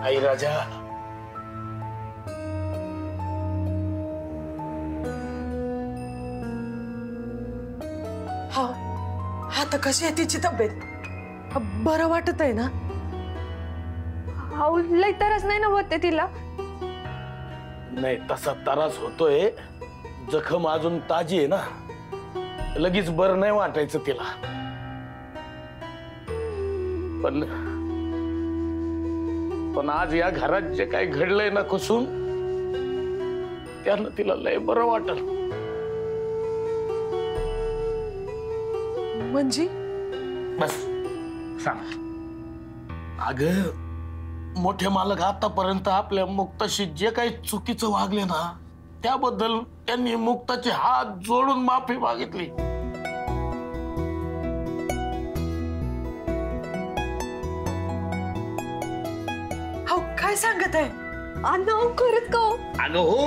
आई राजा, हा आता कशी आहे तिची तब्येत? बरं वाटत आहे ना? लय तरच नाही ना होते तिला? नाही तसा त्रास होतोय, जखम अजून ताजी आहे ना, लगेच बरं नाही वाटायचं तिला. पण आज या घरात जे काही घडलंय ना कुसुम, त्यानं तिला लय बरं वाटल. म्हणजे? बस सांग. अगं मोठे मालक आतापर्यंत आपल्या मुक्ताशी जे काही चुकीचं वागले ना, त्याबद्दल त्यांनी मुक्ताचे हात जोडून माफी मागितली. हो काय सांगत आहे? अण्णा खरंच का? अगं हो,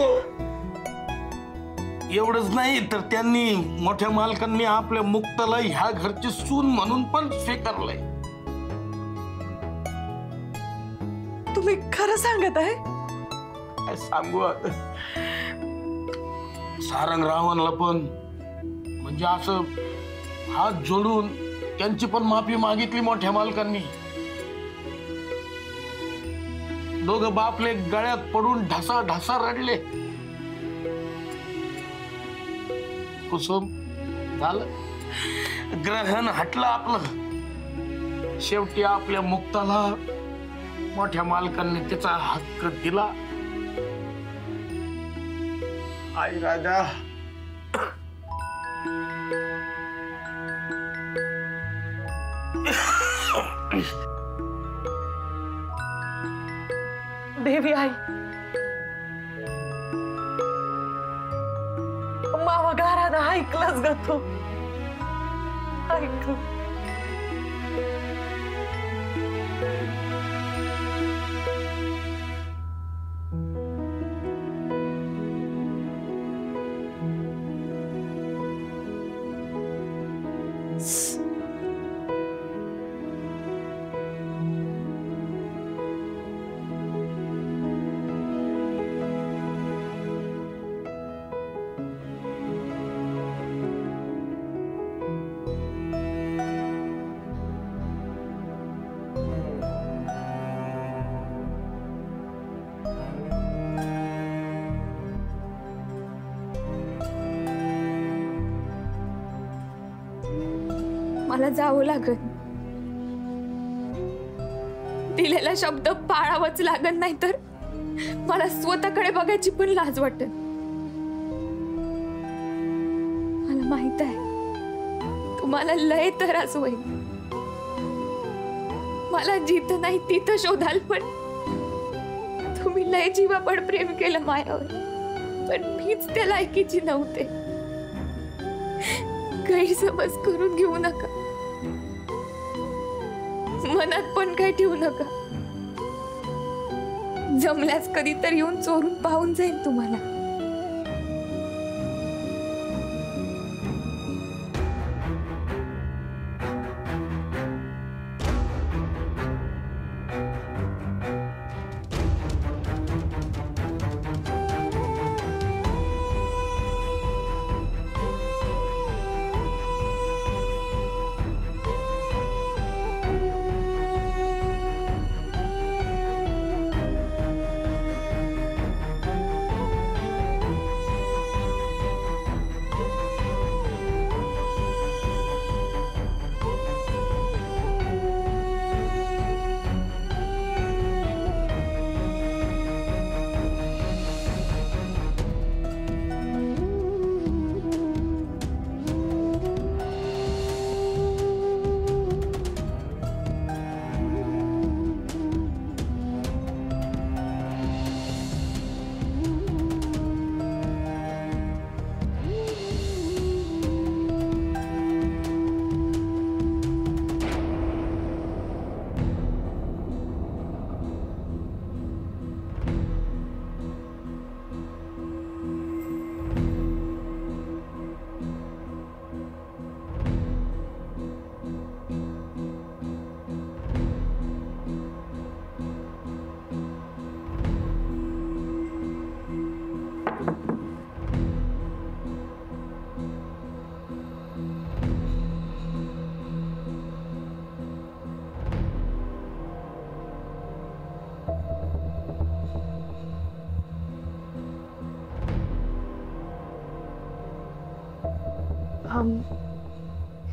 एवढंच नाही तर त्यांनी मोठ्या मालकांनी आपल्या मुक्ताला ह्या घरची सून म्हणून पण स्वीकारलंय. तुम्ही खरं सांगत आहे? काय सांगू सारंग रावणला पण म्हणजे असं हात जोडून त्यांची पण माफी मागितली मोठ्या मालकांनी. दोघं बापले गळ्यात पडून ढसा ढसा रडले. कुसुम झालं, ग्रहण हटलं आपलं. शेवटी आपल्या मुक्ताला मोठ्या मालकांनी त्याचा हक्क दिला. आई राजा, देवी आई, मावा घरानं ऐकलंच ग तू, ऐकलं. मला जावं लागत, दिलेला शब्द पाळावाच लागत, नाही तर मला स्वतःकडे बघायची पण लाज वाटत. मला माहित आहे तुम्हाला लय त्रास होईल. मला जिथं नाही तिथं शोधाल, पण तुम्ही लय जीवापड प्रेम केलं मायावर, पण मीच त्या लायकीची नव्हते. गैरसमज करून घेऊ नका, मनात पण काय ठेवू नका. जमल्यास कधीतरी येऊन चोरून पाहून जाईल तुम्हाला.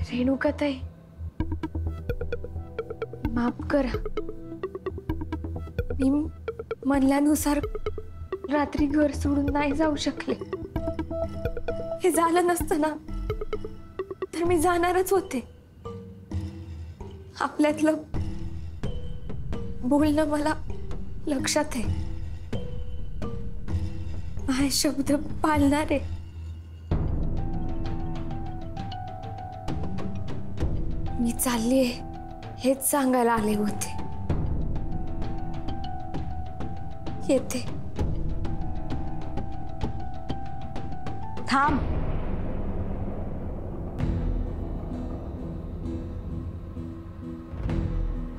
रेणुकाताई, माफ करा. मी म्हणल्यानुसार रात्री घर सोडून नाही जाऊ शकले. हे झालं नसतं ना तर मी जाणारच होते. आपल्यातलं बोलणं मला लक्षात आहे. माझे शब्द पाळणारे. मी चाललीये हेच सांगायला आले होते. येते. थांब.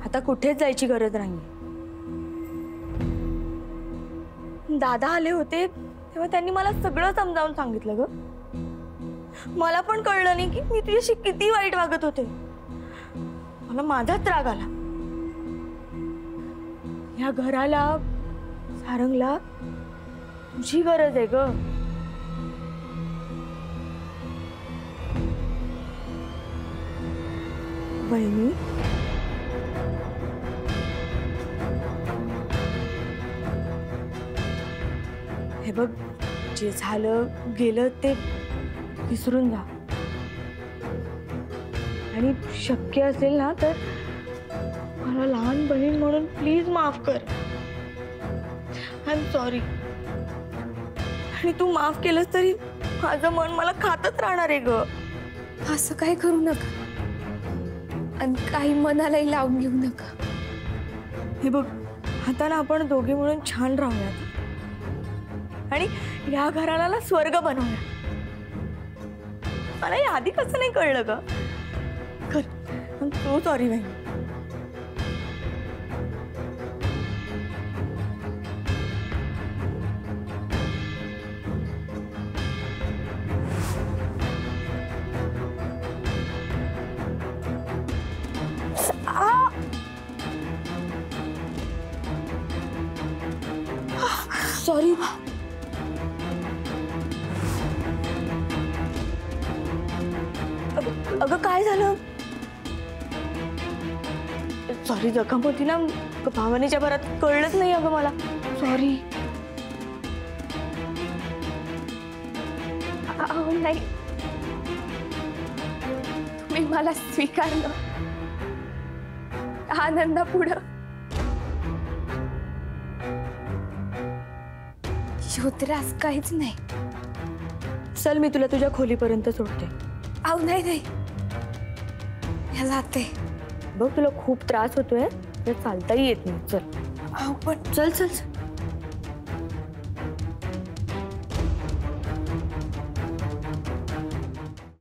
आता कुठेच जायची गरज नाही. दादा आले होते तेव्हा त्यांनी मला सगळं समजावून सांगितलं ग. मला पण कळलं नाही की मी तुझ्याशी किती वाईट वागत होते. मला माझाच राग आला. या घराला, सारंगला तुझी गरज आहे ग. बहिणी, हे बघ, जे झालं गेलं ते विसरून जा. आणि शक्य असेल ना तर मला लहान बहीण म्हणून प्लीज माफ कर. I am sorry. आणि तू माफ केलंस तरी माझं मन मला खातच राहणार आहे ग. असं काय करू नका आणि काही मनालाही लावून घेऊ नका. हे बघ, आता ना आपण दोघे म्हणून छान राहूयात आणि या घराला ना स्वर्ग बनवूया. मला या आधी कसं नाही कळलं ग. कर सो सॉरी बहीण. सॉरी. अगं काय झालं. सॉरी, जखम होती ना भावनेच्या भरात, कळलंच नाही अगं मला. सॉरी. अहो नाही, तुम्ही मला स्वीकारलं. आनंदापुढं त्रास काहीच नाही. चल, मी तुला तुझ्या खोलीपर्यंत सोडते. अहो नाही नाही, या जाते. बघ, तुला खूप त्रास होतोय, तर चालताही येत नाही. चल. अहो पण चल चल चल.